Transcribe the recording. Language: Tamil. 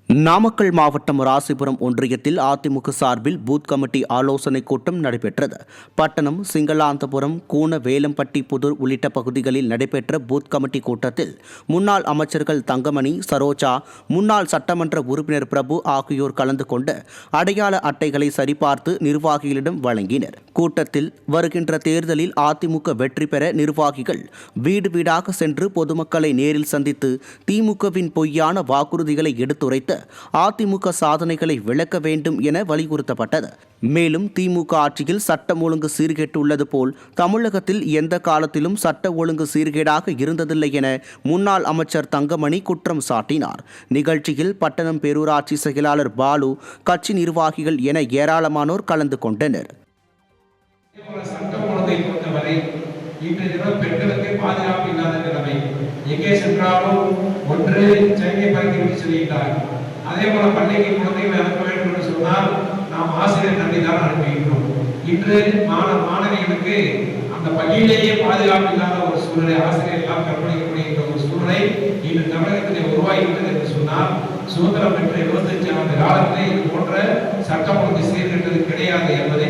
நாமக்கல் மாவட்டம் ராசிபுரம் ஒன்றியத்தில் அதிமுக சார்பில் பூத் கமிட்டி ஆலோசனைக் கூட்டம் நடைபெற்றது. பட்டணம், சிங்களாந்தபுரம், கூன, வேலம்பட்டி, புதூர் உள்ளிட்ட பகுதிகளில் நடைபெற்ற பூத் கமிட்டி கூட்டத்தில் முன்னாள் அமைச்சர்கள் தங்கமணி, சரோஜா, முன்னாள் சட்டமன்ற உறுப்பினர் பிரபு ஆகியோர் கலந்து கொண்டு அடையாள அட்டைகளை சரிபார்த்து நிர்வாகிகளிடம் வழங்கினர். கூட்டத்தில் வருகின்ற தேர்தலில் அதிமுக வெற்றி பெற நிர்வாகிகள் வீடு வீடாக சென்று பொதுமக்களை நேரில் சந்தித்து திமுகவின் பொய்யான வாக்குறுதிகளை எடுத்துரைத்து அதிமுக சாதனைகளை விளக்க வேண்டும் என வலியுறுத்தப்பட்டது. மேலும் திமுக ஆட்சியில் சட்டம் ஒழுங்கு சீர்கேட்டுள்ளது போல் தமிழகத்தில் எந்த காலத்திலும் சட்ட ஒழுங்கு சீர்கேடாக இருந்ததில்லை என முன்னாள் அமைச்சர் தங்கமணி குற்றம் சாட்டினார். நிகழ்ச்சியில் பட்டணம் பேரூராட்சி செயலாளர் பாலு, கட்சி நிர்வாகிகள் என ஏராளமானோர் கலந்து கொண்டனர். பெண்களுக்கு பாதுகாப்பு இல்லாத நிலைமை, எங்கே சென்றாலும் ஒன்று சைகை பறித்து சொல்லிட்டார். அதே போல பள்ளிக்கு குழந்தைகளை அனுப்ப வேண்டும் என்று சொன்னால் நாம் ஆசிரியர் நம்பிதான் அனுப்புகின்றோம். இன்று மாணவிகளுக்கு அந்த பள்ளியிலேயே பாதுகாப்பு இல்லாத ஒரு சூழ்நிலை, ஆசிரியர் எல்லாம் கற்பழிக்கக்கூடிய ஒரு சூழ்நிலை இன்று தமிழகத்திலே உருவாகிவிட்டது என்று சொன்னால், சுதந்திரம் பெற்ற 25 ஆண்டு காலத்திலே இது போன்ற சட்டம் ஒழுங்கு சீர்கெட்டது கிடையாது என்பதை